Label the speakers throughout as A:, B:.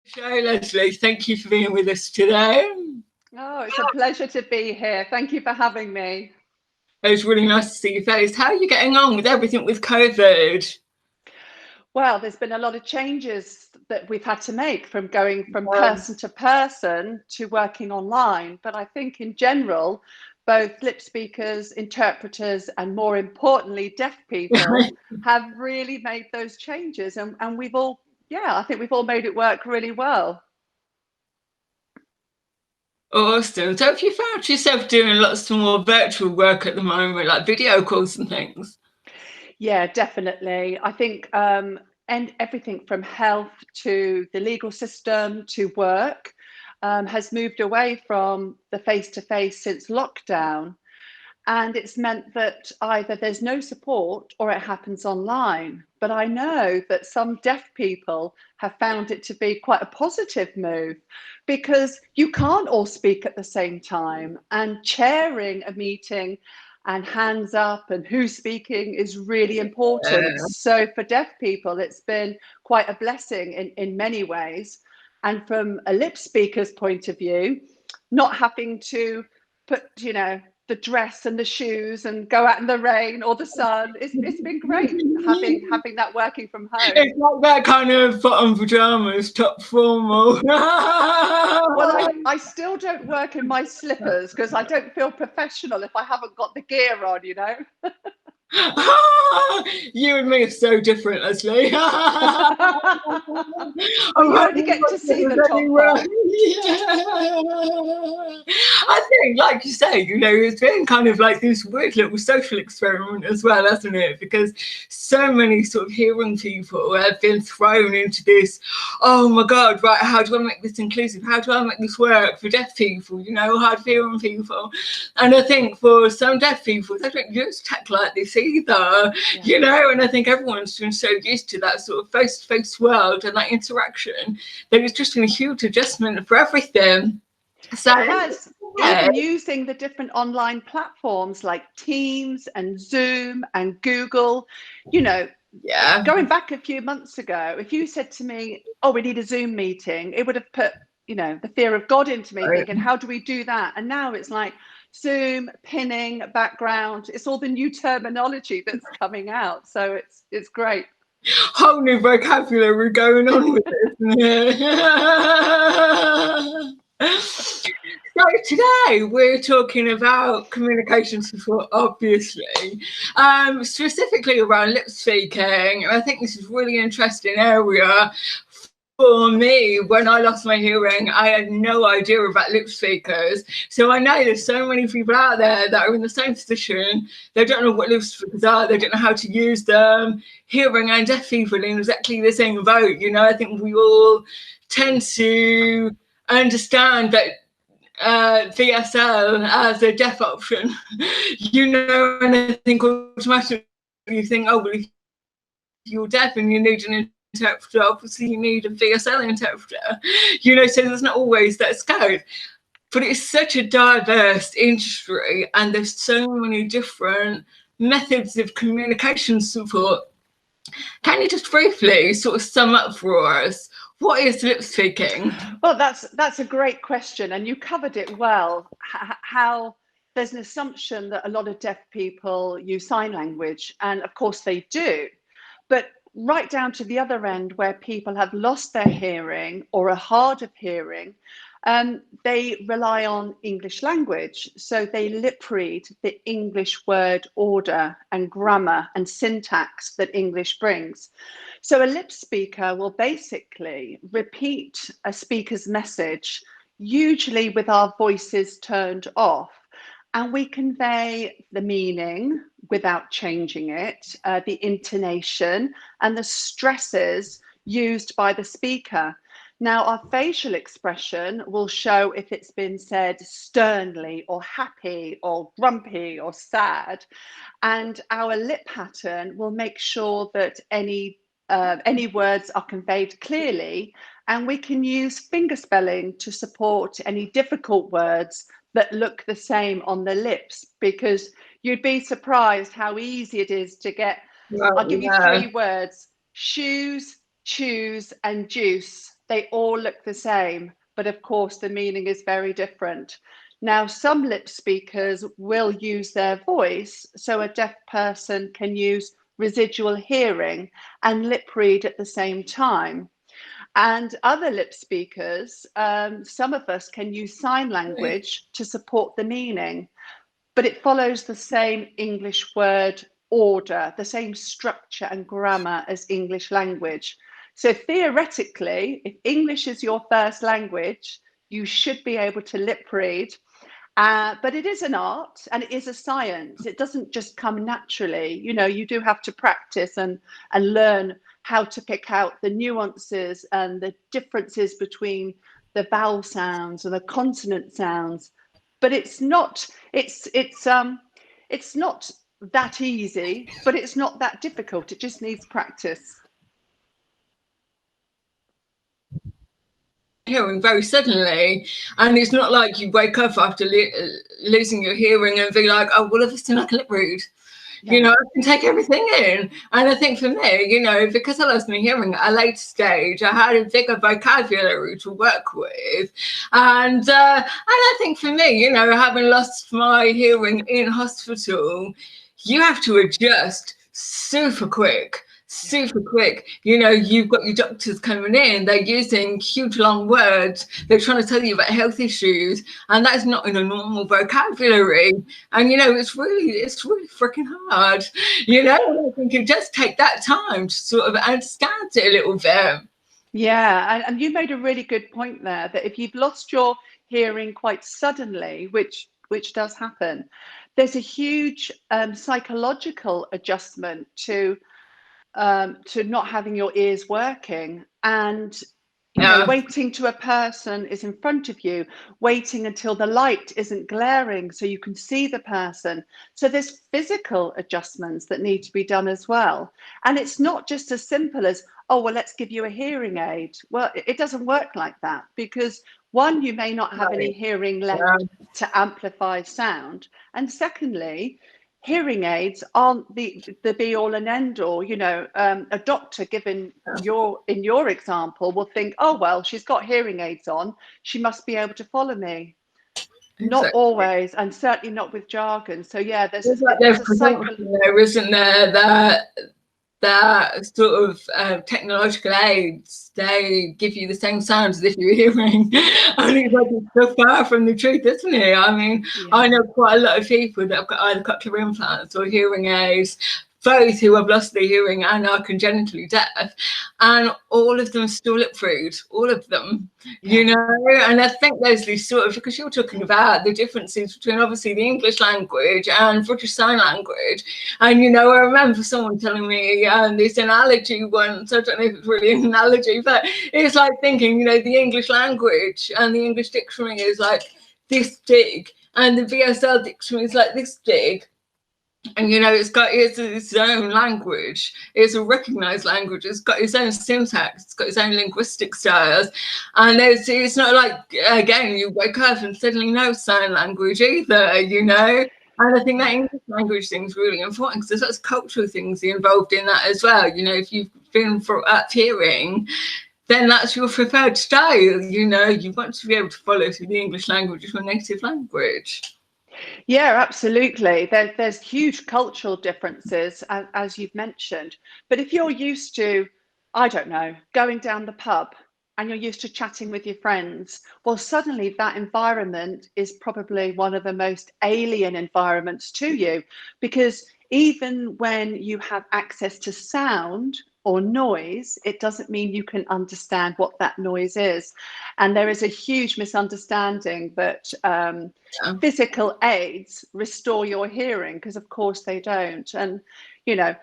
A: Show, Lesley. Thank you for being with us today.
B: Oh, it's a pleasure to be here. Thank you for having me.
A: It was really nice to see your face. How are you getting on with everything with COVID?
B: Well, there's been a lot of changes that we've had to make from going from person to person to working online. But I think in general, both lip speakers, interpreters, and more importantly, deaf people have really made those changes. And we've all, I think we've all made it work really well.
A: Awesome. So have you found yourself doing lots more virtual work at the moment, like video calls and things?
B: Yeah, definitely. I think and everything from health to the legal system to work has moved away from the face-to-face since lockdown. And it's meant that either there's no support or it happens online. But I know that some deaf people have found it to be quite a positive move because you can't all speak at the same time, and chairing a meeting and hands up and who's speaking is really important. So for deaf people, it's been quite a blessing in many ways. And from a lip speaker's point of view, not having to put, the dress and the shoes and go out in the rain or the sun. It's been great having that working from home.
A: It's like that kind of bottom pajamas, top formal.
B: Well, I still don't work in my slippers because I don't feel professional if I haven't got the gear on,
A: You and me are so different, Lesley.
B: Well, you only get to see the top part.
A: I think, like you say, it's been kind of like this weird little social experiment as well, hasn't it? Because so many sort of hearing people have been thrown into this, oh my God, right, how do I make this inclusive? How do I make this work for deaf people, hard hearing people? And I think for some deaf people, they don't use tech like this either, and I think everyone's been so used to that sort of face-to-face world and that interaction that it's just been a huge adjustment for everything. So
B: it has. Even using the different online platforms like Teams and Zoom and Google, going back a few months ago, if you said to me, oh, we need a Zoom meeting, it would have put, the fear of God into me, thinking, how do we do that? And now it's like Zoom, pinning, background, it's all the new terminology that's coming out. So it's great.
A: Whole new vocabulary going on with it, isn't it? So today we're talking about communication support, obviously, specifically around lip speaking. And I think this is a really interesting area. For me, when I lost my hearing, I had no idea about lip speakers. So I know there's so many people out there that are in the same position. They don't know what lip speakers are. They don't know how to use them. Hearing and deaf people in exactly the same boat. I think we all tend to understand that VSL as a deaf option, and I think automatically you think, oh, well, if you're deaf and you need an interpreter, obviously you need a VSL interpreter, so there's not always that scope. But it's such a diverse industry and there's so many different methods of communication support. Can you just briefly sort of sum up for us, what is lip speaking?
B: Well, that's a great question, and you covered it well. How there's an assumption that a lot of deaf people use sign language, and of course they do, but right down to the other end where people have lost their hearing or are hard of hearing, they rely on English language. So they lip read the English word order and grammar and syntax that English brings. So a lip speaker will basically repeat a speaker's message, usually with our voices turned off, and we convey the meaning without changing it, the intonation and the stresses used by the speaker. Now, our facial expression will show if it's been said sternly or happy or grumpy or sad. And our lip pattern will make sure that any words are conveyed clearly. And we can use finger spelling to support any difficult words that look the same on the lips, because you'd be surprised how easy it is to get, I'll give you 3 words: shoes, choose, and juice. they all look the same, but of course the meaning is very different. Now, some lip speakers will use their voice, so a deaf person can use residual hearing and lip read at the same time. And other lip speakers, some of us can use sign language to support the meaning, but it follows the same English word order, the same structure and grammar as English language. So theoretically, if English is your first language, you should be able to lip read. But it is an art and it is a science. It doesn't just come naturally. You know, you do have to practice and learn how to pick out the nuances and the differences between the vowel sounds and the consonant sounds. But it's not that easy, but it's not that difficult. It just needs practice.
A: Hearing very suddenly, and it's not like you wake up after losing your hearing and be like, oh, well, of a sudden I can lip read. Yeah. You know, I can take everything in. And I think for me, you know, because I lost my hearing at a later stage, I had a bigger vocabulary to work with. And I think for me, you know, having lost my hearing in hospital, you have to adjust super quick. You know, you've got your doctors coming in, they're using huge long words, they're trying to tell you about health issues, and that's not in a normal vocabulary. And you know, it's really freaking hard, you know. I think it does take that time to sort of understand it a little bit.
B: Yeah, and you made a really good point there, that if you've lost your hearing quite suddenly, which does happen, there's a huge psychological adjustment to not having your ears working, and you know, waiting to a person is in front of you, waiting until the light isn't glaring so you can see the person. So there's physical adjustments that need to be done as well. And it's not just as simple as, oh, well, let's give you a hearing aid. Well, it doesn't work like that, because one, you may not have any hearing left to amplify sound. And secondly, hearing aids aren't the be all and end all. You know, a doctor in your example will think, oh, well, she's got hearing aids on, she must be able to follow me. Exactly. Not always, and certainly not with jargon. So yeah, there's a cycle
A: there, isn't there, that sort of technological aids, they give you the same sounds as if you were hearing. And it's like, it's so far from the truth, isn't it? I mean, I know quite a lot of people that have got either cochlear implants or hearing aids, both who have lost their hearing and are congenitally deaf, and all of them still lip read, all of them, you know. And I think, Lesley, sort of, because you're talking about the differences between obviously the English language and British Sign Language, and you know, I remember someone telling me this analogy once. I don't know if it's really an analogy, but it's like thinking, you know, the English language and the English dictionary is like this big, and the BSL dictionary is like this big. And you know, it's got its own language, it's a recognized language, it's got its own syntax, it's got its own linguistic styles. And it's not like, again, you wake up and suddenly know sign language either, you know. And I think that English language thing is really important, because there's lots of cultural things involved in that as well. You know, if you've been for up hearing, then that's your preferred style. You know, you want to be able to follow through the English language as your native language.
B: Yeah, absolutely. There's huge cultural differences, as you've mentioned. But if you're used to, I don't know, going down the pub and you're used to chatting with your friends, well, suddenly that environment is probably one of the most alien environments to you, because even when you have access to sound or noise, it doesn't mean you can understand what that noise is. And there is a huge misunderstanding that physical aids restore your hearing, because of course they don't. And you know,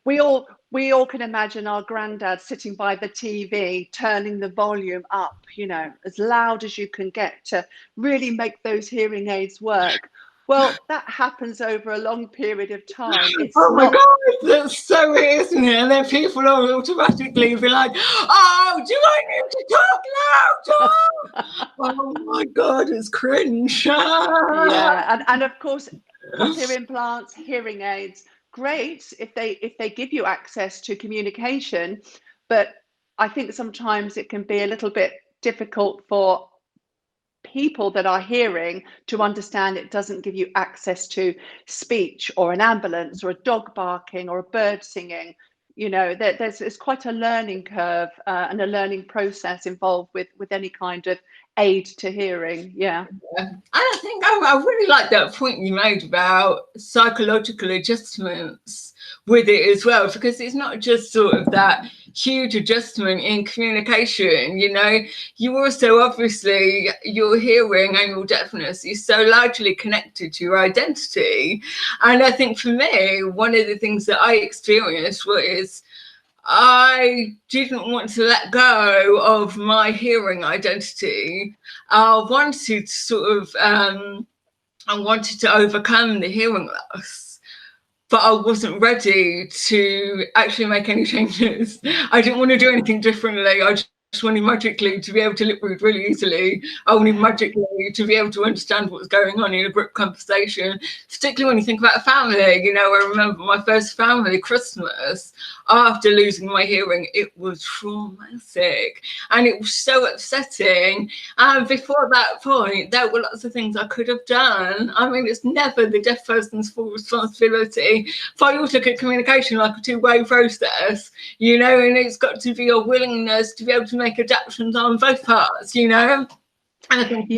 B: we all can imagine our granddad sitting by the TV, turning the volume up, you know, as loud as you can get to really make those hearing aids work. Well, that happens over a long period of time. It's
A: my God, that's so weird, isn't it? And then people will automatically be like, oh, do I need to talk louder? Oh my God, it's cringe.
B: Yeah, and of course, cochlear implants, hearing aids, great if they give you access to communication, but I think sometimes it can be a little bit difficult for people that are hearing to understand it doesn't give you access to speech or an ambulance or a dog barking or a bird singing. You know, there's quite a learning curve and a learning process involved with any kind of aid to hearing. Yeah.
A: And I think I really like that point you made about psychological adjustments with it as well, because it's not just sort of that huge adjustment in communication. You know, you also obviously, your hearing and your deafness is so largely connected to your identity. And I think for me, one of the things that I experienced was I didn't want to let go of my hearing identity. I wanted I wanted to overcome the hearing loss, but I wasn't ready to actually make any changes. I didn't want to do anything differently. I just wanted magically to be able to lip read really easily. I wanted magically to be able to understand what was going on in a group conversation, particularly when you think about a family. You know, I remember my first family Christmas after losing my hearing. It was traumatic and it was so upsetting. And before that point, there were lots of things I could have done. I mean, it's never the deaf person's full responsibility. But I also look at communication like a two-way process, you know, and it's got to be a willingness to be able to make adaptations on both parts, you know. And I think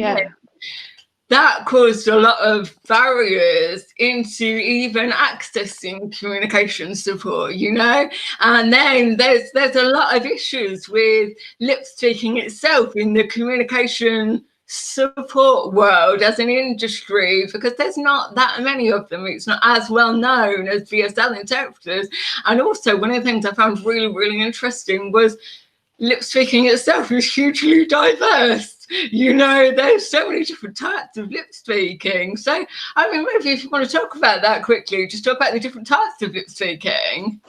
A: that caused a lot of barriers into even accessing communication support, you know. And then there's a lot of issues with lip speaking itself in the communication support world as an industry, because there's not that many of them. It's not as well known as VSL interpreters. And also, one of the things I found really, really interesting was lip speaking itself is hugely diverse. You know, there's so many different types of lip speaking. So, I mean, maybe if you want to talk about that quickly, just talk about the different types of lip speaking.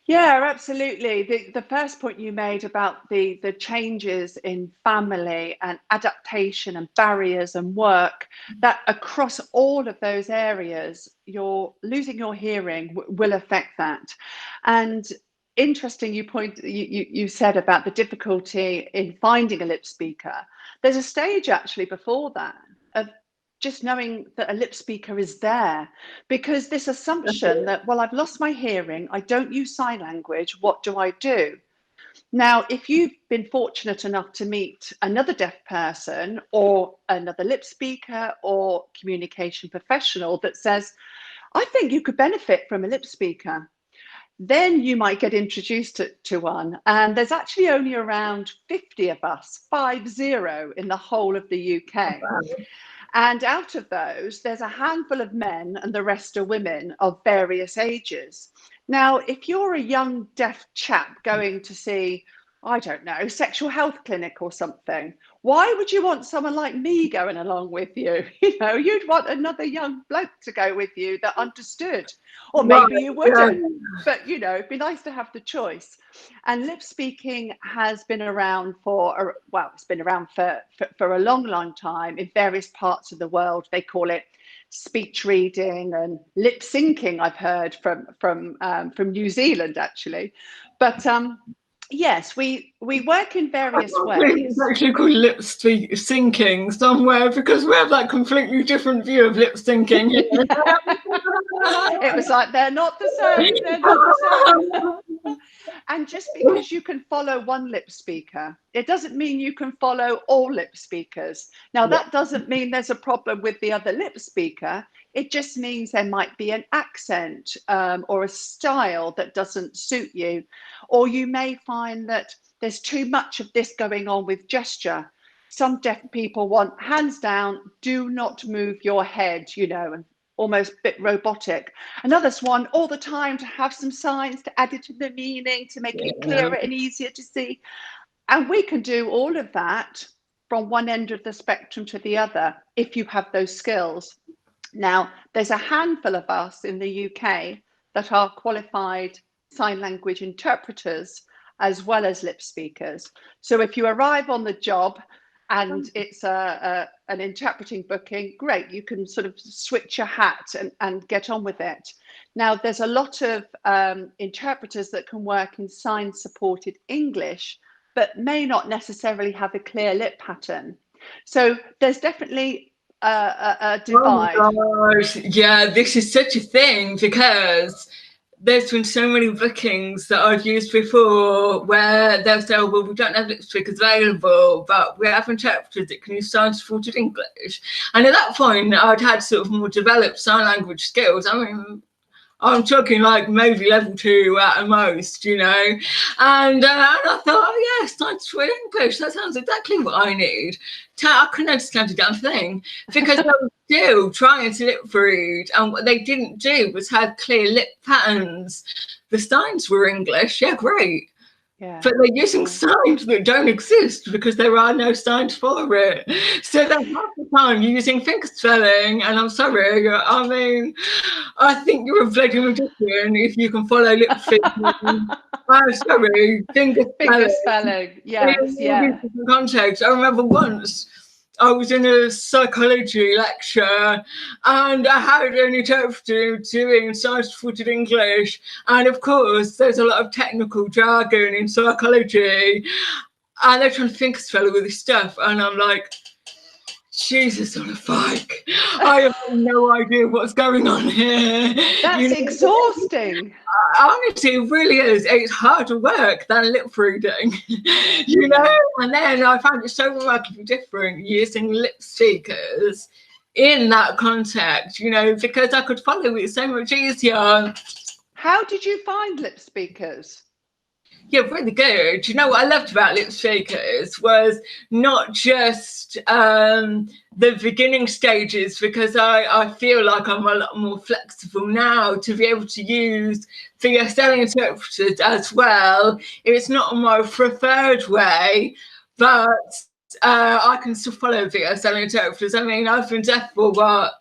B: Yeah, absolutely. The first point you made about the changes in family and adaptation and barriers and work, that across all of those areas, you're losing your hearing will affect that. And interesting, you said about the difficulty in finding a lip speaker. There's a stage actually before that of just knowing that a lip speaker is there, because this assumption that, well, I've lost my hearing, I don't use sign language, what do I do? Now, if you've been fortunate enough to meet another deaf person or another lip speaker or communication professional that says, I think you could benefit from a lip speaker, then you might get introduced to one. And there's actually only around 50 of us, 50, in the whole of the UK. And out of those, there's a handful of men and the rest are women of various ages. Now, if you're a young deaf chap going to see, I don't know, sexual health clinic or something, why would you want someone like me going along with you? You know, you'd want another young bloke to go with you that understood. Or maybe you wouldn't, but you know, it'd be nice to have the choice. And lip speaking has been around for, well, it's been around for a long, long time in various parts of the world. They call it speech reading and lip syncing, I've heard from New Zealand actually. But yes, we work in various ways.
A: It's actually called lip syncing somewhere, because we have that completely different view of lip syncing.
B: It was like, they're not the same, they're not the same. And just because you can follow one lip speaker, it doesn't mean you can follow all lip speakers. Now, that doesn't mean there's a problem with the other lip speaker. It just means there might be an accent or a style that doesn't suit you. Or you may find that there's too much of this going on with gesture. Some deaf people want hands down, do not move your head, you know, and almost a bit robotic. And others want all the time to have some signs to add it to the meaning, to make it clearer and easier to see. And we can do all of that from one end of the spectrum to the other if you have those skills. Now, there's a handful of us in the UK that are qualified sign language interpreters as well as lip speakers. So if you arrive on the job and it's an interpreting booking, great, you can sort of switch your hat and get on with it. Now, there's a lot of interpreters that can work in sign supported English but may not necessarily have a clear lip pattern. So there's definitely a divide.
A: Oh my gosh, yeah, this is such a thing, because there's been so many bookings that I've used before where they'll say, oh, well, we don't have Lipspeakers available, but we have interpreters that can use sign supported English. And at that point, I'd had sort of more developed sign language skills. I mean, I'm talking like maybe level 2 at most, you know. And I thought, oh yes, signs for English, that sounds exactly what I need. I couldn't understand a damn thing, because I was still trying to lip read, and what they didn't do was have clear lip patterns. The signs were English, yeah, great. Yeah. But they're using signs that don't exist because there are no signs for it. So they're half the time using finger spelling, and I'm sorry, I mean, I think you're a bloody magician if you can follow lip speaking. I'm sorry, finger
B: spelling. Yes, yeah.
A: Context. I remember once I was in a psychology lecture and I had an interpreter doing sign-supported English. And of course, there's a lot of technical jargon in psychology. And they're trying to finger spell all this stuff. And I'm like, Jesus on a bike. I have no idea what's going on here.
B: That's exhausting.
A: Honestly, it really is. It's harder work than lip reading, you know? And then I found it so remarkably different using Lipspeakers in that context, you know, because I could follow it so much easier.
B: How did you find Lipspeakers?
A: Yeah, really good. You know what I loved about Lipspeakers was not just the beginning stages, because I feel like I'm a lot more flexible now to be able to use VSL interpreters as well. It's not my preferred way, but I can still follow VSL interpreters. I mean, I've been deaf for what?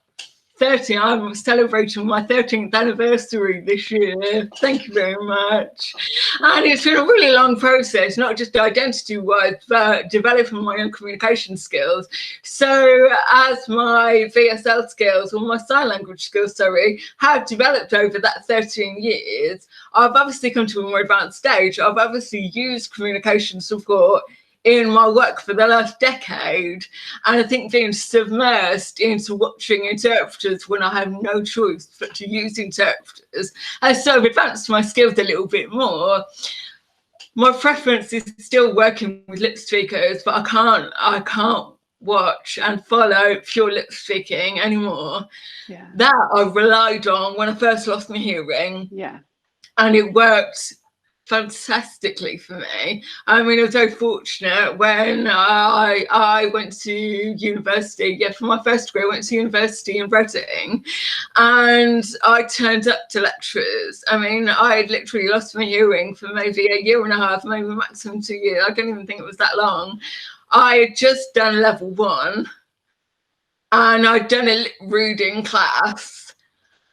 A: 30. I'm celebrating my 13th anniversary this year. Thank you very much. And it's been a really long process, not just identity-wise, but developing my own communication skills. So as my VSL skills, or my sign language skills, sorry, have developed over that 13 years, I've obviously come to a more advanced stage. I've obviously used communication support in my work for the last decade, and I think being submersed into watching interpreters when I have no choice but to use interpreters has sort of advanced my skills a little bit more. My preference is still working with Lipspeakers, but I can't watch and follow pure lip speaking anymore. Yeah. That I relied on when I first lost my hearing. Yeah. And it worked fantastically for me. I mean, I was very fortunate when I went to university. Yeah, for my first degree, I went to university in Reading, and I turned up to lectures. I mean, I had literally lost my hearing for maybe a year and a half, maybe maximum 2 years. I don't even think it was that long. I had just done level 1, and I'd done a lip reading class.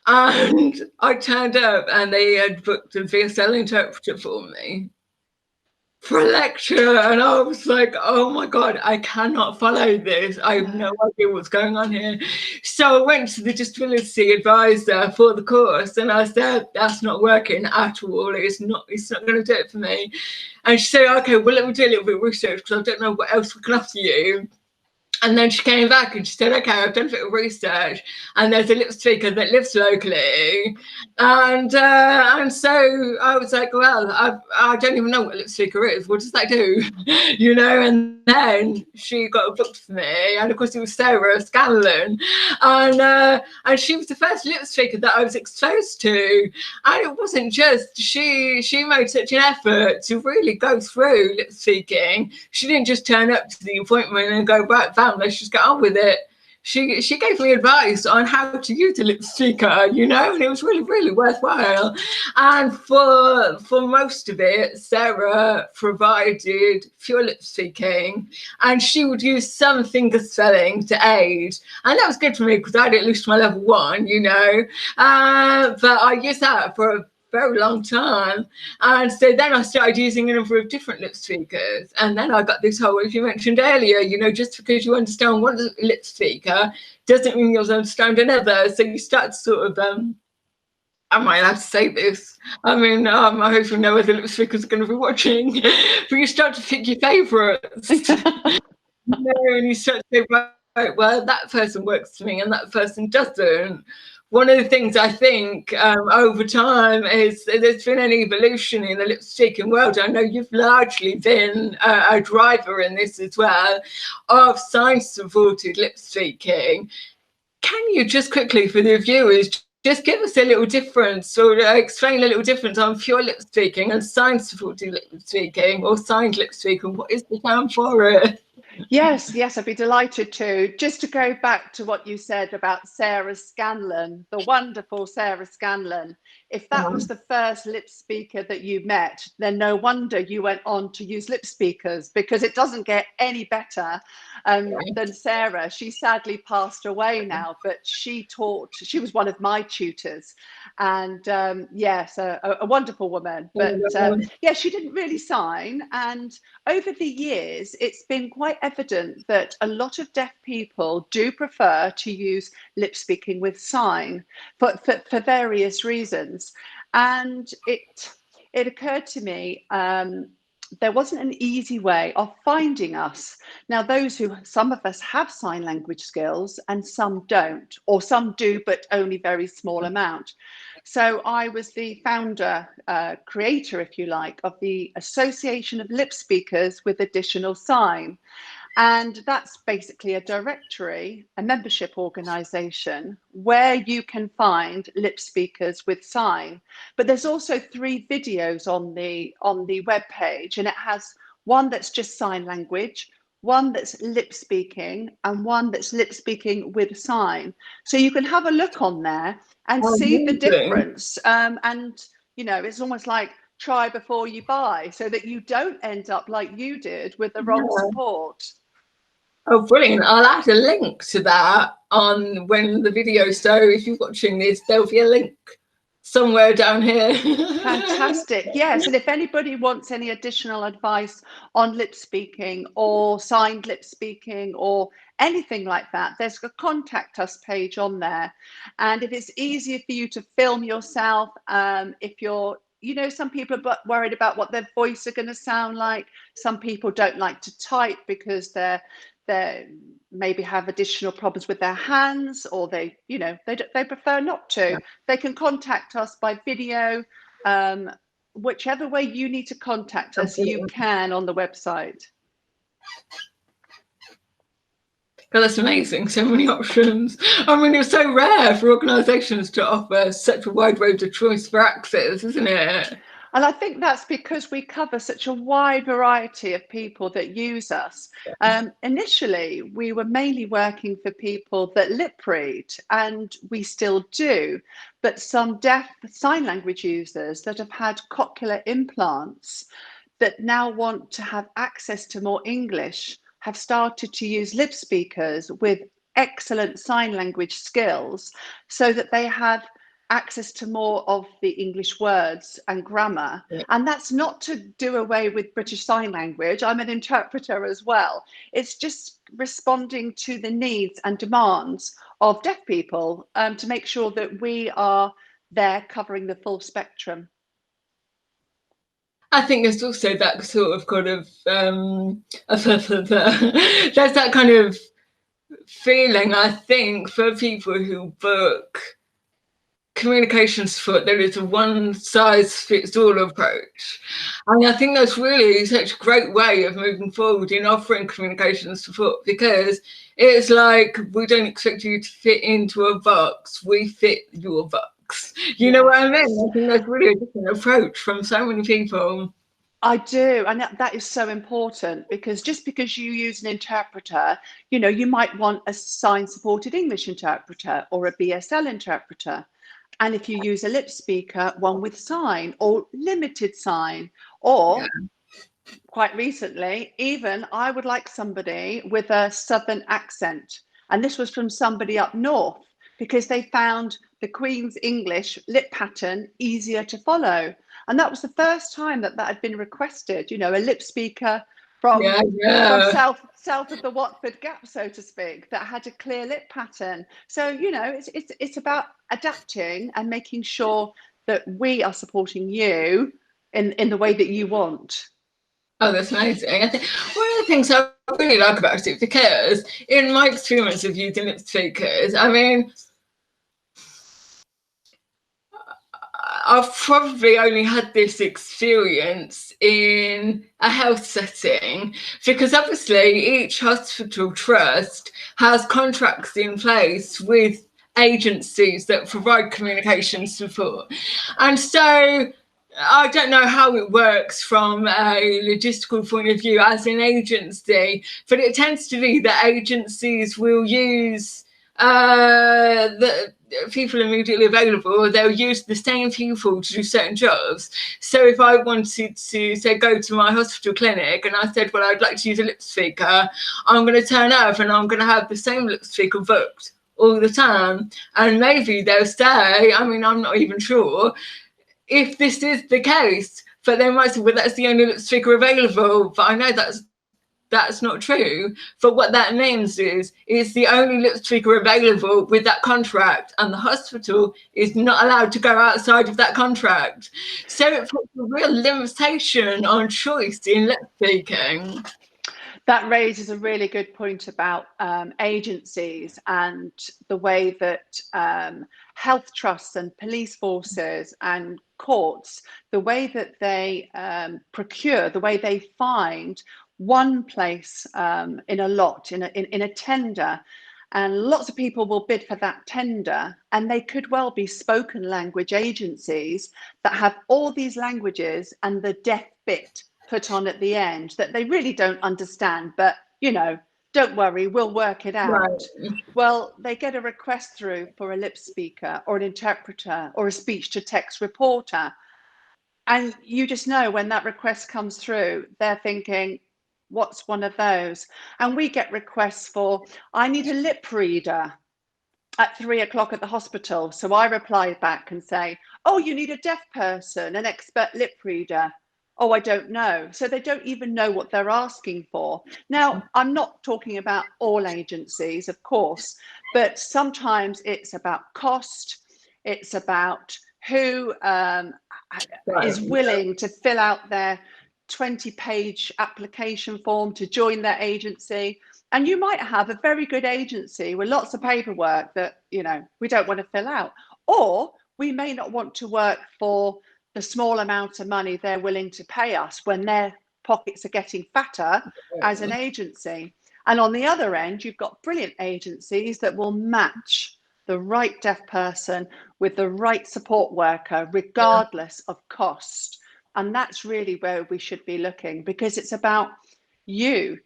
A: And I turned up and they had booked a VSL interpreter for me for a lecture. And I was like, oh my God, I cannot follow this. I have no idea what's going on here. So I went to the disability advisor for the course and I said, that's not working at all. It's not going to do it for me. And she said, okay, well, let me do a little bit of research because I don't know what else we can offer you. And then she came back and she said, okay, I've done a bit of research and there's a lip speaker that lives locally. And so I was like, well, I don't even know what lip speaker is. What does that do? You know, and then she got booked for me. And of course it was Sarah Scanlon. And she was the first lip speaker that I was exposed to. And it wasn't just, she made such an effort to really go through lip speaking. She didn't just turn up to the appointment and go back, let's just get on with it. She gave me advice on how to use a lip speaker, you know, and it was really, really worthwhile. And for most of it, Sarah provided pure lip speaking, and she would use some finger spelling to aid. And that was good for me because I didn't lose my level 1, you know. But I used that for a very long time, and so then I started using a number of different lip speakers, and then I got this whole, as you mentioned earlier, you know, just because you understand one lip speaker doesn't mean you'll understand another, so you start to sort of Am I allowed to say this? I mean, I hope you know other lip speakers are going to be watching. But you start to pick your favourites. And you start to say, right, well, that person works for me and that person doesn't. One of the things I think over time is there's been an evolution in the lip speaking world. I know you've largely been a driver in this as well, of sign-supported lip speaking. Can you just quickly, for the viewers, just give us a little difference, or explain a little difference on pure lip speaking and sign-supported lip speaking, or signed lip speaking? What is the term for it?
B: Yes, I'd be delighted to. Just to go back to what you said about Sarah Scanlon, the wonderful Sarah Scanlon. If that was the first lip speaker that you met, then no wonder you went on to use Lipspeakers, because it doesn't get any better than Sarah. She sadly passed away now, but she was one of my tutors. And yes, a wonderful woman. But yeah, she didn't really sign. And over the years, it's been quite evident that a lot of deaf people do prefer to use lip speaking with sign for various reasons. And it occurred to me, there wasn't an easy way of finding us. Now, some of us have sign language skills and some don't, or some do, but only very small amount. So I was the founder, creator, if you like, of the Association of Lip Speakers with Additional Sign. And that's basically a directory, a membership organization where you can find lip speakers with sign. But there's also 3 videos on the web page, and it has one that's just sign language, one that's lip speaking, and one that's lip speaking with sign. So you can have a look on there and see the difference. And, you know, it's almost like try before you buy, so that you don't end up like you did with the wrong support.
A: Oh, brilliant. I'll add a link to that on when the video. So if you're watching this, there'll be a link somewhere down here.
B: Fantastic. Yes. And if anybody wants any additional advice on lip speaking or signed lip speaking or anything like that, there's a contact us page on there. And if it's easier for you to film yourself, if you're, you know, some people are worried about what their voice are going to sound like. Some people don't like to type because they maybe have additional problems with their hands, or they prefer not to. Yeah. They can contact us by video. Whichever way you need to contact us, you can on the website.
A: God, that's amazing. So many options. I mean, it's so rare for organisations to offer such a wide range of choice for access, isn't it?
B: And I think that's because we cover such a wide variety of people that use us. Initially, we were mainly working for people that lip read, and we still do. But some deaf sign language users that have had cochlear implants that now want to have access to more English have started to use lip speakers with excellent sign language skills, so that they have access to more of the English words and grammar. Yeah. And that's not to do away with British Sign Language. I'm an interpreter as well. It's just responding to the needs and demands of deaf people to make sure that we are there covering the full spectrum.
A: I think there's also that sort of kind of there's that kind of feeling, I think, for people who book communication support, there is a one-size-fits-all approach. And I think that's really such a great way of moving forward in offering communication support, because it's like, we don't expect you to fit into a box, we fit your box. You know what I mean? I think that's really a different approach from so many people.
B: I do, and that is so important, because just because you use an interpreter, you know, you might want a sign-supported English interpreter or a BSL interpreter. And if you use a lip speaker, one with sign or limited sign, or quite recently, even I would like somebody with a Southern accent. And this was from somebody up north, because they found the Queen's English lip pattern easier to follow. And that was the first time that had been requested, you know, a lip speaker from
A: yeah.
B: south of the Watford Gap, so to speak, that had a clear lip pattern. So, you know, it's about adapting and making sure that we are supporting you in the way that you want.
A: Oh, that's amazing. I think one of the things I really like about it, because in my experience of using Lipspeakers, I mean, I've probably only had this experience in a health setting, because obviously each hospital trust has contracts in place with agencies that provide communication support. And so I don't know how it works from a logistical point of view as an agency, but it tends to be that agencies will use the people immediately available, or they'll use the same people to do certain jobs. So if I wanted to, say, go to my hospital clinic and I said, well, I'd like to use a lip speaker, I'm going to turn up and I'm going to have the same lip speaker booked all the time. And maybe they'll say, I mean, I'm not even sure if this is the case, but they might say, well, that's the only lip speaker available. But I know that's not true. But what that means is it's the only lip speaker available with that contract, and the hospital is not allowed to go outside of that contract. So it puts a real limitation on choice in lip speaking.
B: That raises a really good point about agencies and the way that health trusts and police forces and courts, the way that they procure, the way they find one place in a lot, in a tender, and lots of people will bid for that tender, and they could well be spoken language agencies that have all these languages and the deaf bit put on at the end that they really don't understand, but, you know, don't worry, we'll work it out.
A: Right.
B: Well, they get a request through for a lip speaker or an interpreter or a speech to text reporter, and you just know when that request comes through, they're thinking, what's one of those? And we get requests for, I need a lip reader at 3 o'clock at the hospital. So I reply back and say, oh, you need a deaf person, an expert lip reader. Oh, I don't know. So they don't even know what they're asking for. Now, I'm not talking about all agencies, of course, but sometimes it's about cost. It's about who is willing to fill out their 20-page application form to join their agency. And you might have a very good agency with lots of paperwork that, you know, we don't want to fill out. Or we may not want to work for the small amount of money they're willing to pay us when their pockets are getting fatter as an agency. And on the other end, you've got brilliant agencies that will match the right deaf person with the right support worker, regardless of cost. And that's really where we should be looking, because it's about you,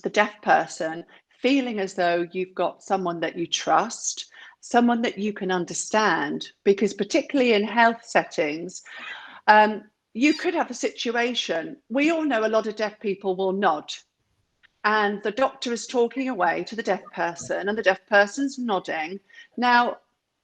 B: the deaf person, feeling as though you've got someone that you trust, someone that you can understand, because particularly in health settings, you could have a situation, we all know a lot of deaf people will nod, and the doctor is talking away to the deaf person and the deaf person's nodding. Now,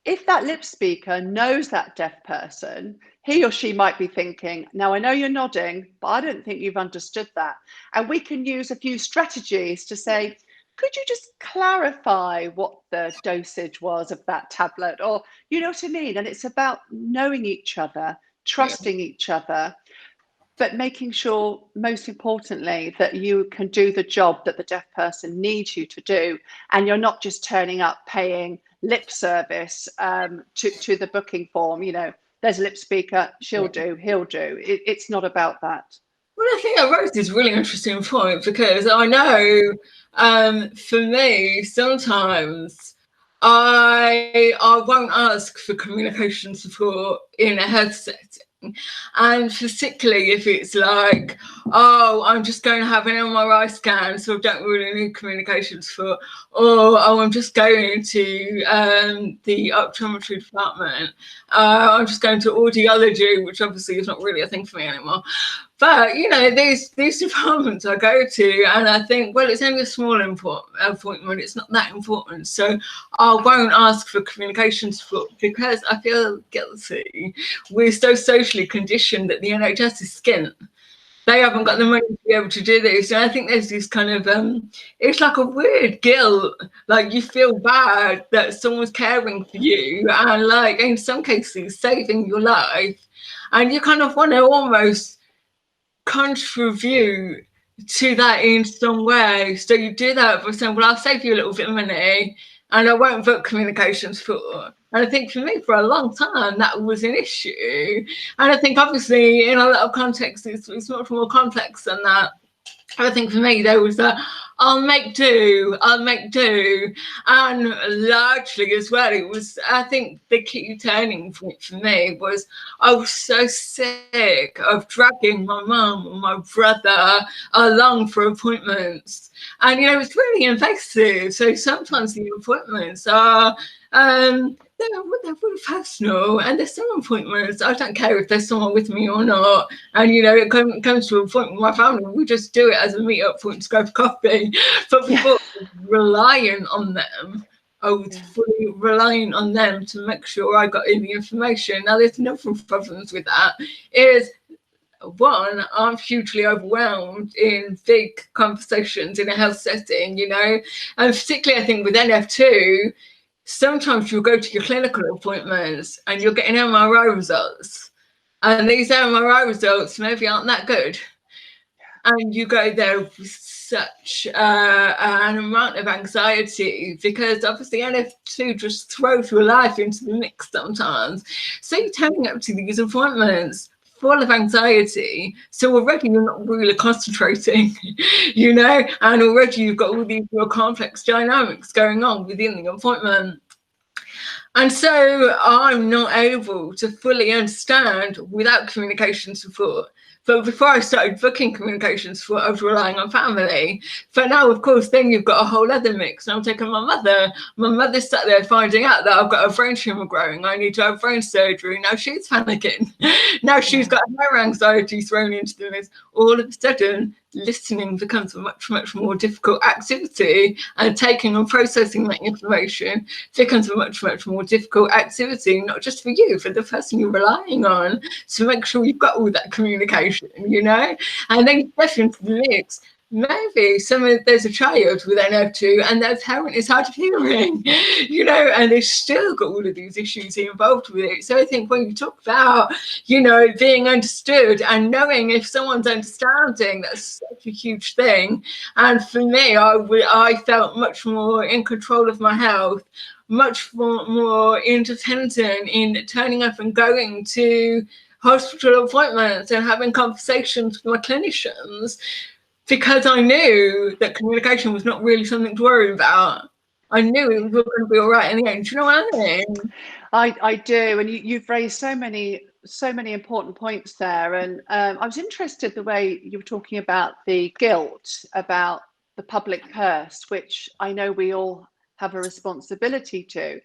B: if that lip speaker knows that deaf person, he or she might be thinking, now I know you're nodding, but I don't think you've understood that. And we can use a few strategies to say, could you just clarify what the dosage was of that tablet? Or, you know what I mean? And it's about knowing each other, trusting each other, but making sure, most importantly, that you can do the job that the deaf person needs you to do. And you're not just turning up paying lip service to the booking form. You know, there's a lip speaker, she'll do, he'll do. It's not about that.
A: Well, I think I raised this really interesting point, because I know for me, sometimes I won't ask for communication support in a health setting. And particularly if it's like, oh, I'm just going to have an MRI scan, so I don't really need communication support, or oh, I'm just going to the optometry department, I'm just going to audiology, which obviously is not really a thing for me anymore. But, you know, these departments I go to, and I think, well, it's only a small appointment, it's not that important. So I won't ask for communication support because I feel guilty. We're so socially conditioned that the NHS is skint. they haven't got the money to be able to do this. And I think there's this kind of it's like a weird guilt, like you feel bad that someone's caring for you and like in some cases saving your life, and you kind of want to almost contribute to that in some way. So you do that by saying, well, I'll save you a little bit of money and I won't book communications for. And I think for me, for a long time, that was an issue. And I think obviously in a lot of contexts, it's much more complex than that. I think for me, there was a I'll make do. And largely as well, it was, I think the key turning point for me was I was so sick of dragging my mum and my brother along for appointments. And, you know, it's really invasive. So sometimes the appointments are, they're really personal, and there's some appointments I don't care if there's someone with me or not, and you know it comes to a point with my family, we just do it as a meet up point to go for coffee. But before, relying on them, I was fully relying on them to make sure I got in the information. Now there's no problems with that. Is one, I'm hugely overwhelmed in big conversations in a health setting, you know, and particularly I think with NF2, sometimes you'll go to your clinical appointments and you're getting MRI results, and these MRI results maybe aren't that good. And you go there with such an amount of anxiety because obviously NF2 just throws your life into the mix sometimes. So you're turning up to these appointments full of anxiety, so already you're not really concentrating, you know, and already you've got all these more complex dynamics going on within the appointment. And so I'm not able to fully understand without communication support. But before I started booking communication support, I was relying on family. But now, of course, then you've got a whole other mix. And I'm taking my mother. My mother's sat there finding out that I've got a brain tumor growing. I need to have brain surgery. Now she's panicking. Now she's got her anxiety thrown into the mix. All of a sudden, listening becomes a much, much more difficult activity, and taking and processing that information becomes a much, much more difficult activity, not just for you, for the person you're relying on, to make sure you've got all that communication, you know. And then you step into the mix. Maybe there's a child with NF2 and their parent is hard of hearing, you know, and they've still got all of these issues involved with it. So I think when you talk about, you know, being understood and knowing if someone's understanding, that's such a huge thing. And for me, I felt much more in control of my health, much more independent in turning up and going to hospital appointments and having conversations with my clinicians, because I knew that communication was not really something to worry about. I knew it was all going to be all right in the end. Do you know what I mean?
B: I do, and you've raised so many important points there. And I was interested the way you were talking about the guilt, about the public purse, which I know we all have a responsibility to.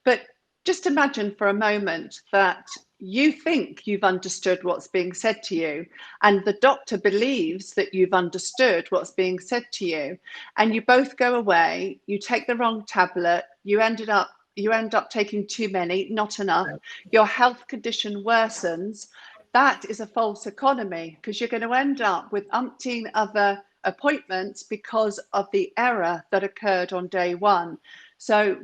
B: But just imagine for a moment that you think you've understood what's being said to you, and the doctor believes that you've understood what's being said to you, and you both go away, you take the wrong tablet, you end up taking too many, not enough, your health condition worsens. That is a false economy, because you're going to end up with umpteen other appointments because of the error that occurred on day one. So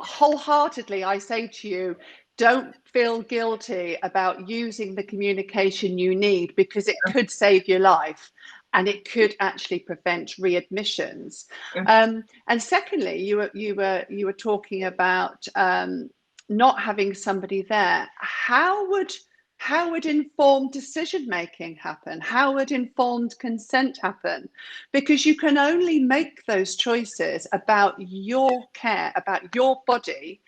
B: wholeheartedly, I say to you, don't feel guilty about using the communication you need, because it could save your life and it could actually prevent readmissions. And secondly, you were talking about not having somebody there. How would informed decision making happen? How would informed consent happen? Because you can only make those choices about your care, about your body.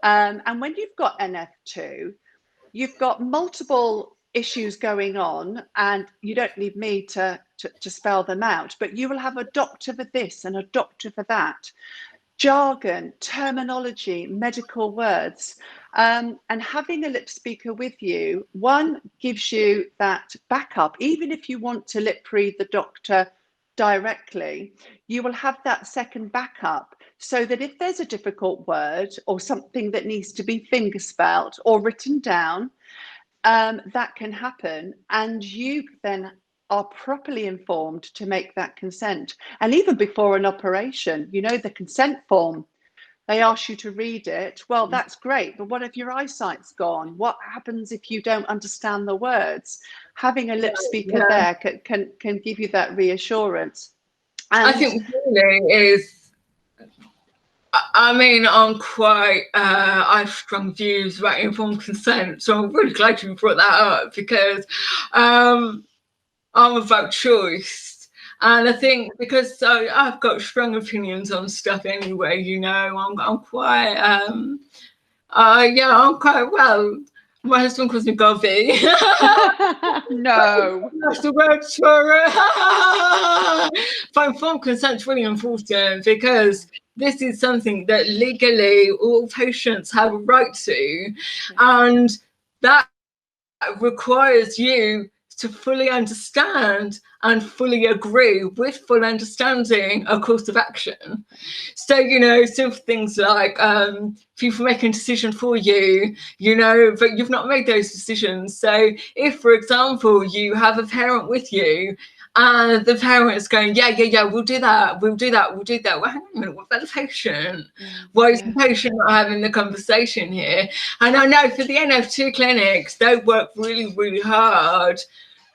B: And when you've got NF2, you've got multiple issues going on, and you don't need me to spell them out, but you will have a doctor for this and a doctor for that. Jargon, terminology, medical words. And having a lip speaker with you, one, gives you that backup. Even if you want to lip read the doctor directly, you will have that second backup, so that if there's a difficult word or something that needs to be finger spelt or written down, that can happen. And you then are properly informed to make that consent. And even before an operation, you know, the consent form, they ask you to read it. Well, that's great, but what if your eyesight's gone? What happens if you don't understand the words? Having a lip speaker there can give you that reassurance. And
A: I think really is, I mean, I have strong views about informed consent, so I'm really glad you brought that up, because I'm about choice. And I think because I've got strong opinions on stuff anyway, you know, I'm quite, I'm quite, well, my husband calls me Govy.
B: no.
A: That's the word for it. But informed consent is really important, because this is something that legally all patients have a right to, and that requires you to fully understand and fully agree with full understanding a course of action. So, you know, simple things like people making a decision for you, you know, but you've not made those decisions. So if, for example, you have a parent with you, and the parent is going, yeah, we'll do that. Well, hang on a minute, what about the patient? Why is the patient not having the conversation here? And I know for the NF2 clinics, they work really, really hard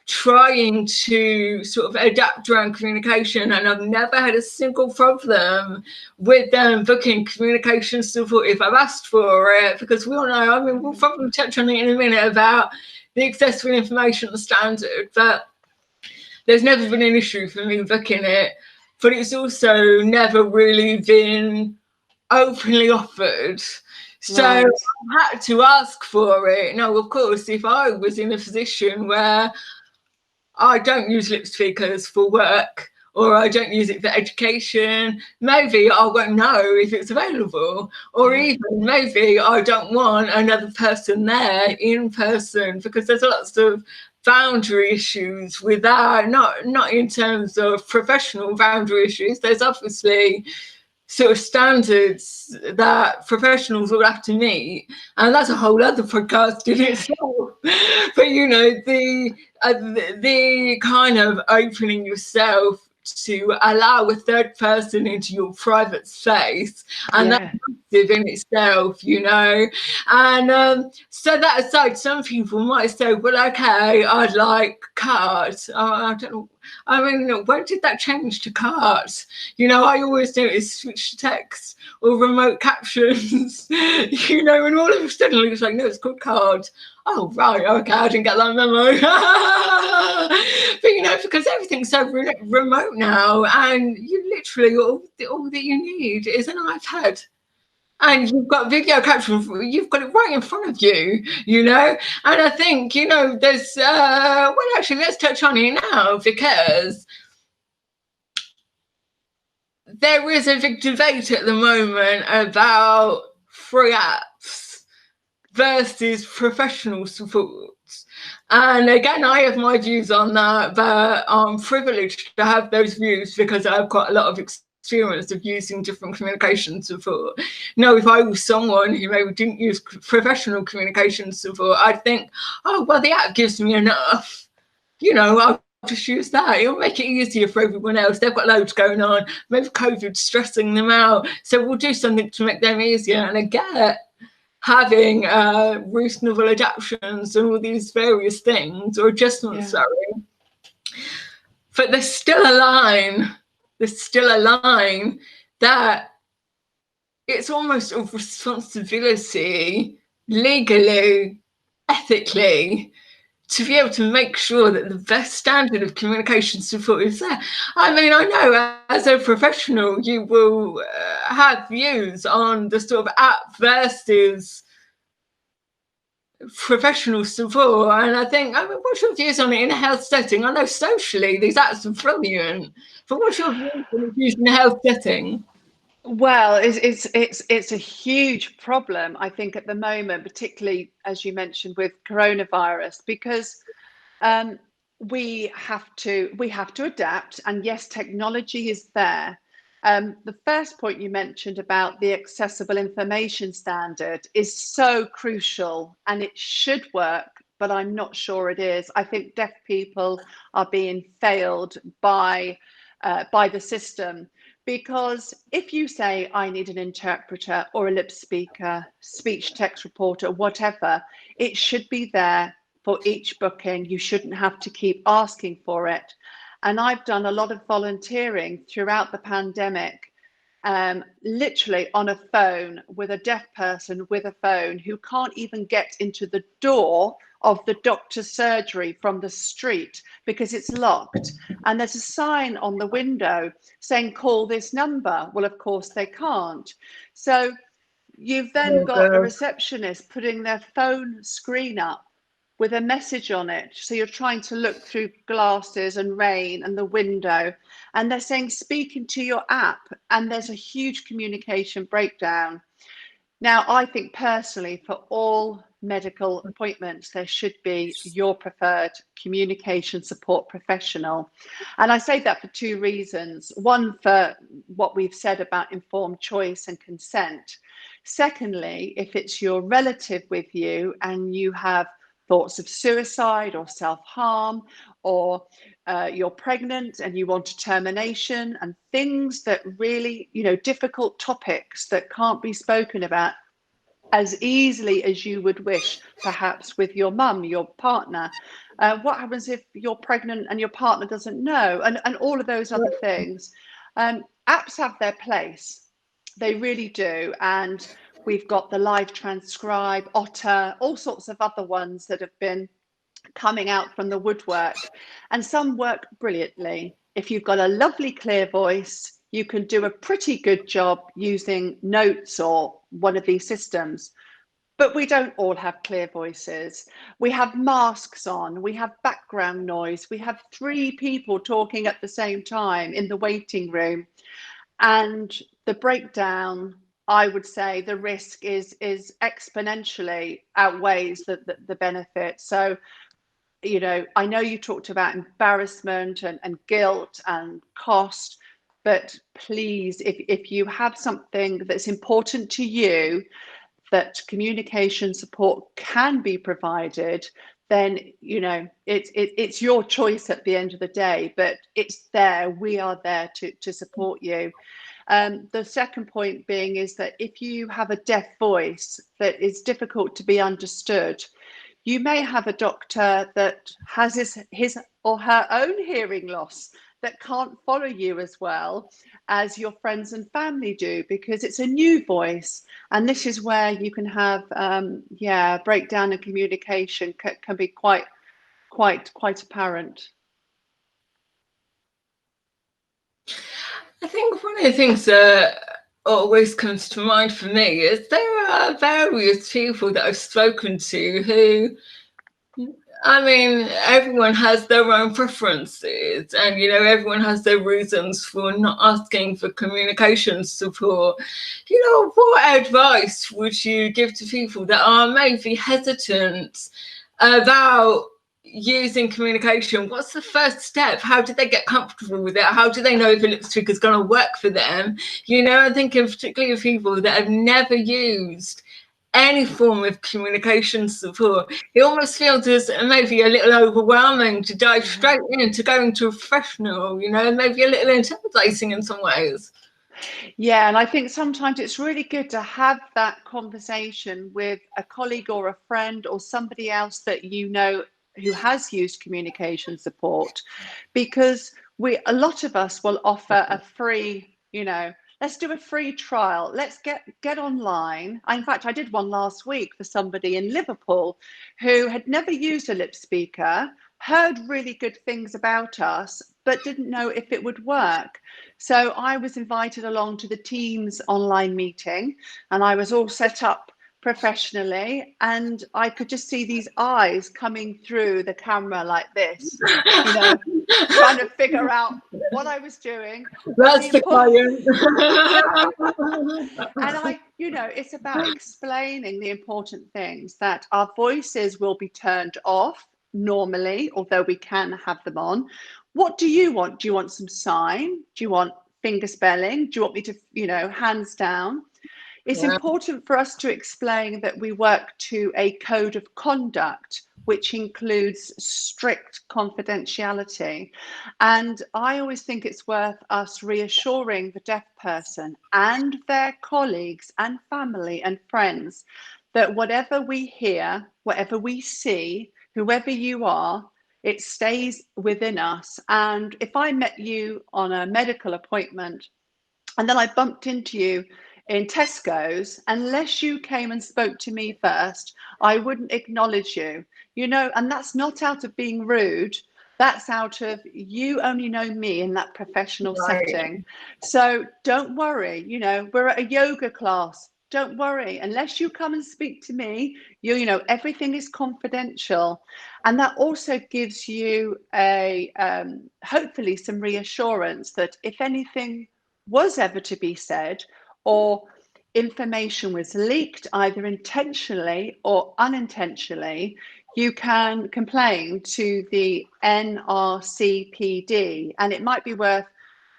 A: trying to sort of adapt around communication, and I've never had a single problem with them booking communication support if I've asked for it, because we all know, I mean, we'll probably touch on it in a minute about the accessible information standard, but there's never been an issue for me booking it, but it's also never really been openly offered. So I had to ask for it. Now, of course, if I was in a position where I don't use Lipspeakers for work, or I don't use it for education, maybe I won't know if it's available, or even maybe I don't want another person there in person, because there's lots of boundary issues with that, not in terms of professional boundary issues. There's obviously sort of standards that professionals will have to meet, and that's a whole other podcast in itself. But you know, the kind of opening yourself to allow a third person into your private space, and that's massive in itself, you know. And so that aside, some people might say, well, okay, I'd like cards. I don't know, I mean, when did that change to cards? You know, I always do is switch to text or remote captions, you know, and all of a sudden it's like, no, it's called cards. Oh, right, okay, I didn't get that memo. But, you know, because everything's so remote now, and you literally, all that you need is an iPad. And you've got video capture, you've got it right in front of you, you know? And I think, you know, there's, well, actually, let's touch on it now, because there is a big debate at the moment about free apps versus professional support. And again, I have my views on that, but I'm privileged to have those views because I've got a lot of experience of using different communication support. Now, if I was someone who maybe didn't use professional communication support, I'd think, oh, well, the app gives me enough. You know, I'll just use that. It'll make it easier for everyone else. They've got loads going on. Maybe COVID's stressing them out. So we'll do something to make them easier. And I get having reasonable adaptations and all these various things, or adjustments, sorry. But there's still a line. There's still a line that it's almost a responsibility, legally, ethically, to be able to make sure that the best standard of communication support is there. I mean, I know as a professional, you will have views on the sort of app versus professional support. And I think, I mean, what's your views on it in a health setting? I know socially these apps are brilliant, but what's your views on it used in a health setting?
B: Well, it's a huge problem, I think, at the moment, particularly as you mentioned with coronavirus, because we have to adapt. And yes, technology is there. The first point you mentioned about the accessible information standard is so crucial, and it should work but I'm not sure it is. I think deaf people are being failed by the system, because if you say, I need an interpreter or a lip speaker, speech text reporter, whatever, it should be there for each booking. You shouldn't have to keep asking for it. And I've done a lot of volunteering throughout the pandemic, literally on a phone with a deaf person with a phone who can't even get into the door of the doctor's surgery from the street because it's locked. And there's a sign on the window saying, call this number. Well, of course they can't. So you've then got a receptionist putting their phone screen up with a message on it. So you're trying to look through glasses and rain and the window, and they're saying, speak into your app. And there's a huge communication breakdown. Now, I think personally, for all medical appointments, there should be your preferred communication support professional. And I say that for two reasons. One, for what we've said about informed choice and consent. Secondly, if it's your relative with you and you have thoughts of suicide or self-harm, or you're pregnant and you want a termination, and things that really, difficult topics that can't be spoken about as easily as you would wish, perhaps with your mum, your partner. What happens if you're pregnant and your partner doesn't know? And all of those other things. Apps have their place. They really do. And we've got the Live Transcribe, Otter, all sorts of other ones that have been coming out from the woodwork. And some work brilliantly. If you've got a lovely, clear voice, you can do a pretty good job using notes or one of these systems. But we don't all have clear voices. We have masks on, we have background noise, we have 3 people talking at the same time in the waiting room. And the breakdown, I would say the risk is exponentially outweighs the benefit. So, I know you talked about embarrassment and guilt and cost, but please, if you have something that's important to you, that communication support can be provided, then it's your choice at the end of the day, but it's there. We are there to support you. The second point being is that if you have a deaf voice that is difficult to be understood, you may have a doctor that has his or her own hearing loss that can't follow you as well as your friends and family do, because it's a new voice. And this is where you can have, breakdown in communication can be quite apparent.
A: I think one of the things that always comes to mind for me is there are various people that I've spoken to who, everyone has their own preferences, and everyone has their reasons for not asking for communication support. What advice would you give to people that are maybe hesitant about using communication? What's the first step? How do they get comfortable with it? How do they know if a lipstick is going to work for them? I'm thinking particularly of people that have never used any form of communication support. It almost feels as maybe a little overwhelming to dive straight into going to a professional, maybe a little intimidating in some ways.
B: Yeah, and I think sometimes it's really good to have that conversation with a colleague or a friend or somebody else that who has used communication support, because a lot of us will offer a free, let's do a free trial. Let's get online. In fact, I did one last week for somebody in Liverpool who had never used a lip speaker, heard really good things about us, but didn't know if it would work. So I was invited along to the Teams online meeting, and I was all set up professionally, and I could just see these eyes coming through the camera like this, trying to figure out what I was doing.
A: That's the client.
B: And it's about explaining the important things, that our voices will be turned off normally, although we can have them on. What do you want? Do you want some sign? Do you want finger spelling? Do you want me to, hands down? It's important for us to explain that we work to a code of conduct which includes strict confidentiality. And I always think it's worth us reassuring the deaf person and their colleagues and family and friends that whatever we hear, whatever we see, whoever you are, it stays within us. And if I met you on a medical appointment and then I bumped into you in Tesco's, unless you came and spoke to me first, I wouldn't acknowledge you, you know, and that's not out of being rude. That's out of you only know me in that professional setting. So don't worry, you know, we're at a yoga class. Don't worry, unless you come and speak to me, you know, everything is confidential. And that also gives you a hopefully some reassurance that if anything was ever to be said, or information was leaked either intentionally or unintentionally, you can complain to the NRCPD. And it might be worth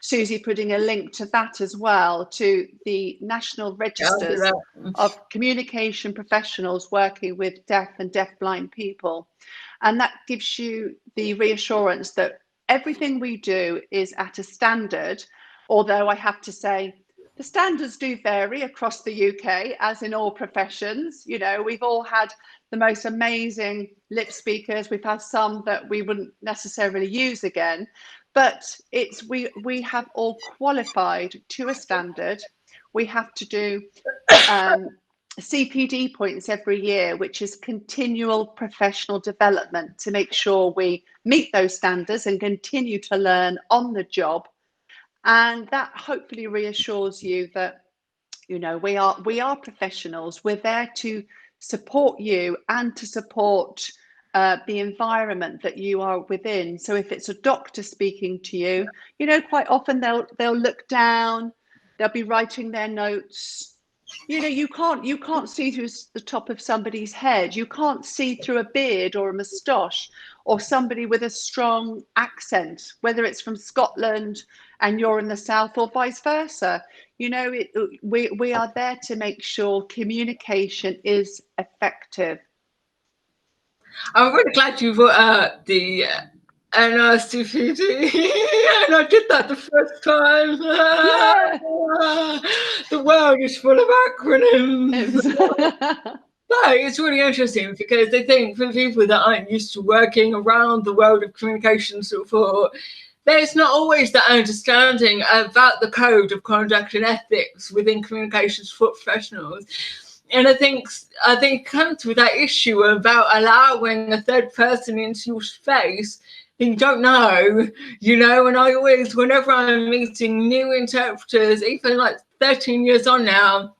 B: Susie putting a link to that as well, to the National Registers of Communication Professionals working with deaf and deafblind people. And that gives you the reassurance that everything we do is at a standard, although I have to say, the standards do vary across the UK, as in all professions. You know, we've all had the most amazing lip speakers. We've had some that we wouldn't necessarily use again, but it's we have all qualified to a standard. We have to do CPD points every year, which is continual professional development, to make sure we meet those standards and continue to learn on the job. And that hopefully reassures you that, you know, we are professionals. We're there to support you and to support the environment that you are within. So if it's a doctor speaking to you, you know, quite often they'll look down, they'll be writing their notes. You know, you can't see through the top of somebody's head. You can't see through a beard or a moustache or somebody with a strong accent, whether it's from Scotland and you're in the south or vice versa. You know, we are there to make sure communication is effective.
A: I'm really glad you brought up the NRCPD, and I did that the first time.
B: Yeah.
A: The world is full of acronyms. But it's really interesting because I think for people that aren't used to working around the world of communication support, there's not always that understanding about the code of conduct and ethics within communication support professionals. And I think it comes with that issue about allowing a third person into your space that you don't know, you know. And I always, whenever I'm meeting new interpreters, even like 13 years on now,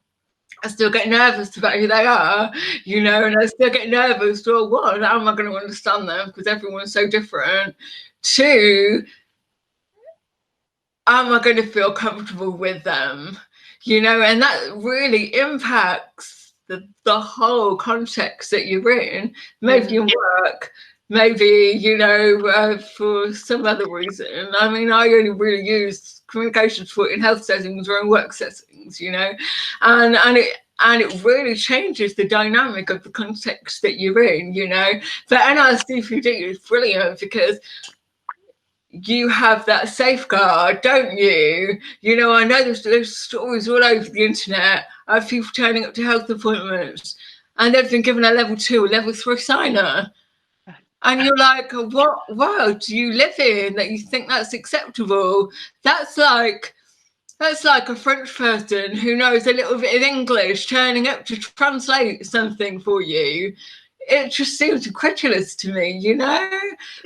A: I still get nervous about who they are, you know, and I still get nervous, well, what, how am I going to understand them? Because everyone's so different. Two, am I going to feel comfortable with them? You know, and that really impacts the whole context that you're in, maybe in work, maybe, you know, for some other reason. I mean, I only really use communication support in health settings or in work settings, you know, and it really changes the dynamic of the context that you're in, you know. But NRCPD is brilliant because you have that safeguard, don't you? You know, I know there's stories all over the internet of people turning up to health appointments and they've been given a level 2 or level 3 signer. And you're like, what world do you live in that you think that's acceptable? That's like a French person who knows a little bit of English turning up to translate something for you. It just seems incredulous to me, you know?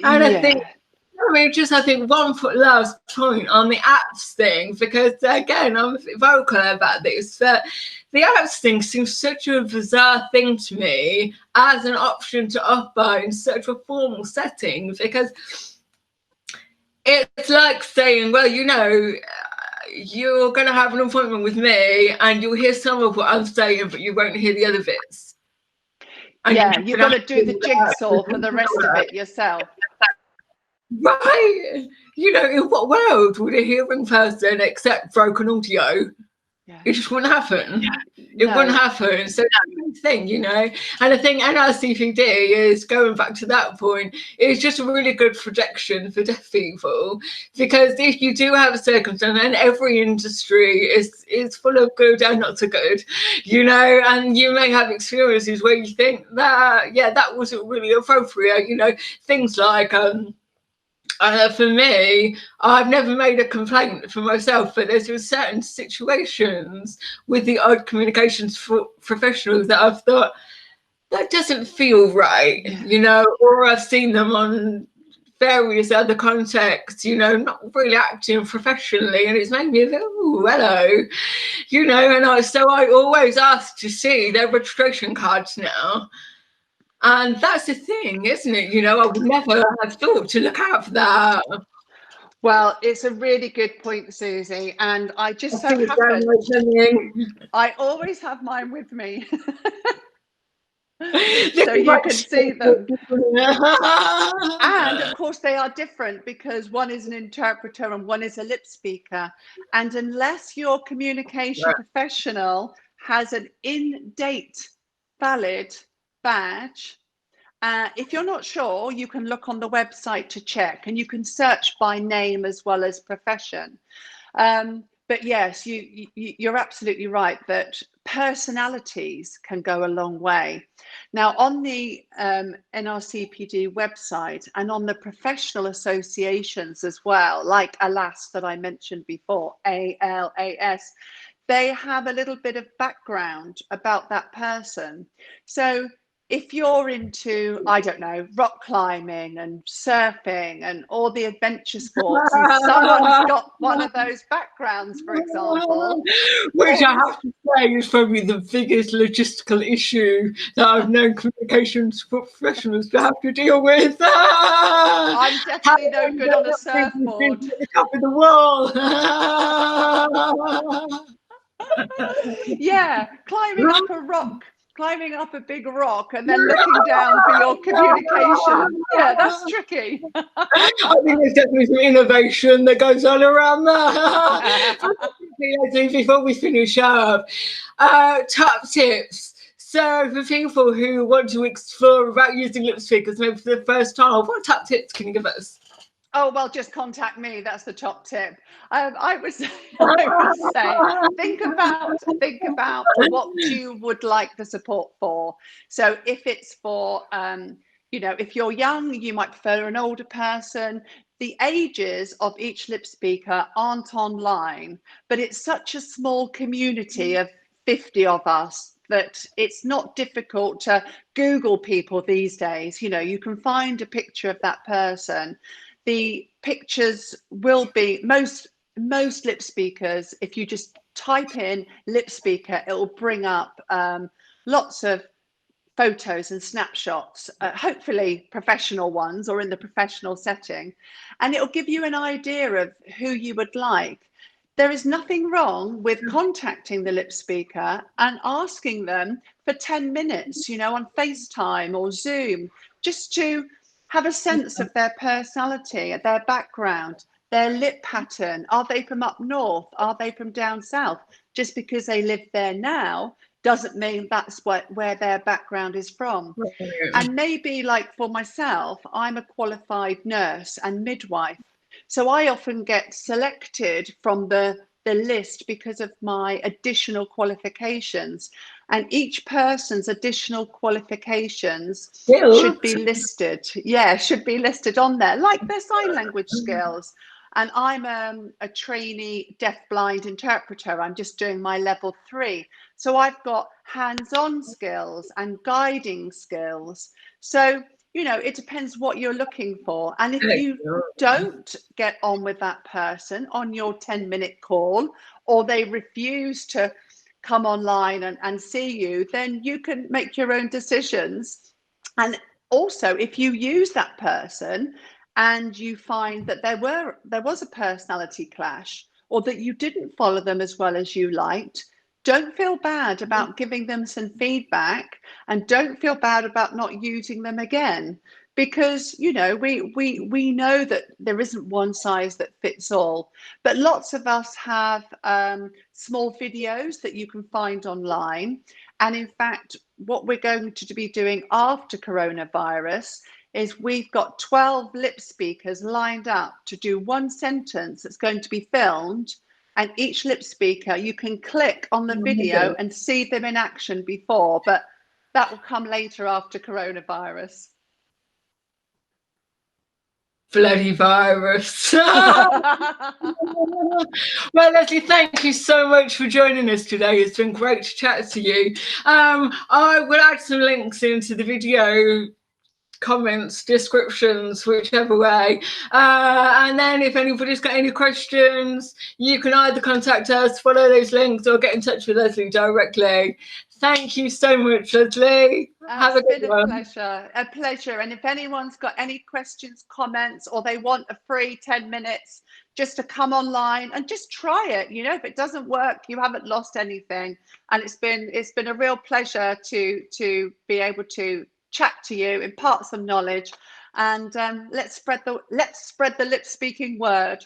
A: And I think one last point on the apps thing, because again, I'm vocal about this, but the apps thing seems such a bizarre thing to me as an option to offer in such a formal setting, because it's like saying, well, you know, you're going to have an appointment with me and you'll hear some of what I'm saying, but you won't hear the other bits. And
B: yeah, you've got to do the jigsaw for the rest of it yourself.
A: Right. You know, in what world would a hearing person accept broken audio? It just wouldn't happen. It
B: No.
A: wouldn't happen. So that's the thing, you know. And I think NRCPD is, going back to that point, is just a really good projection for deaf people, because if you do have a circumstance, and every industry is full of good and not so good, you know, and you may have experiences where you think that, yeah, that wasn't really appropriate, you know, things like for me, I've never made a complaint for myself, but there's been certain situations with the odd communications professionals that I've thought, that doesn't feel right, you know, or I've seen them on various other contexts, you know, not really acting professionally, and it's made me go, oh, hello, you know, and I always ask to see their registration cards now. And that's the thing, isn't it? You know, I would never have thought to look out for that.
B: Well, it's a really good point, Susie. And I just so happen, I always have mine with me. So you can see them. And of course they are different, because one is an interpreter and one is a lip speaker. And unless your communication professional has an in-date valid badge, if you're not sure, you can look on the website to check, and you can search by name as well as profession. But yes, you're absolutely right that personalities can go a long way. Now, on the NRCPD website and on the professional associations as well, like ALAS that I mentioned before, ALAS, they have a little bit of background about that person. So if you're into, I don't know, rock climbing and surfing and all the adventure sports, and someone's got one of those backgrounds, for example,
A: which I have to say is probably the biggest logistical issue that I've known communications professionals to have to deal with.
B: I'm definitely no good on a surfboard.
A: Up in the wall.
B: Yeah, climbing up a rock. Climbing up a big rock and then looking down for your communication. Yeah, that's tricky.
A: I think there's definitely some innovation that goes on around that. Before we finish up, top tips. So for people who want to explore about using lip speakers maybe for the first time, what top tips can you give us?
B: Oh, well, just contact me. That's the top tip. I would say, think about what you would like the support for. So if it's for, you know, if you're young, you might prefer an older person. The ages of each lip speaker aren't online, but it's such a small community of 50 of us that it's not difficult to Google people these days. You know, you can find a picture of that person. The pictures will be, most lip speakers, if you just type in lip speaker, it will bring up lots of photos and snapshots, hopefully professional ones or in the professional setting, and it will give you an idea of who you would like. There is nothing wrong with contacting the lip speaker and asking them for 10 minutes, you know, on FaceTime or Zoom, just to have a sense of their personality, their background, their lip pattern. Are they from up north? Are they from down south? Just because they live there now doesn't mean that's where their background is from. And maybe, like for myself, I'm a qualified nurse and midwife. So I often get selected from the list because of my additional qualifications. And each person's additional qualifications should be listed. Yeah, should be listed on there, like their sign language skills. And I'm a trainee deaf-blind interpreter. I'm just doing my level 3. So I've got hands-on skills and guiding skills. So, you know, it depends what you're looking for. And if you don't get on with that person on your 10-minute call, or they refuse to come online and see you, then you can make your own decisions. And also, if you use that person and you find that there was a personality clash, or that you didn't follow them as well as you liked, don't feel bad about giving them some feedback, and don't feel bad about not using them again. because you know we know that there isn't one size that fits all, but lots of us have small videos that you can find online. And in fact, what we're going to be doing after coronavirus is we've got 12 lip speakers lined up to do one sentence that's going to be filmed, and each lip speaker, you can click on the video and see them in action before, but that will come later after coronavirus.
A: Bloody virus. Well, Lesley, thank you so much for joining us today. It's been great to chat to you. I will add some links into the video comments, descriptions, whichever way. And then if anybody's got any questions, you can either contact us, follow those links, or get in touch with Lesley directly. Thank you so much, Lesley. Have a good one.
B: A pleasure. And if anyone's got any questions, comments, or they want a free 10 minutes just to come online and just try it, you know, if it doesn't work, you haven't lost anything. And it's been a real pleasure to be able to chat to you, impart some knowledge, and let's spread the lip speaking word.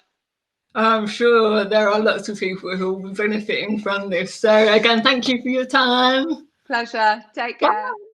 A: I'm sure there are lots of people who will be benefiting from this. So again, thank you for your time.
B: Pleasure. Take care. Bye.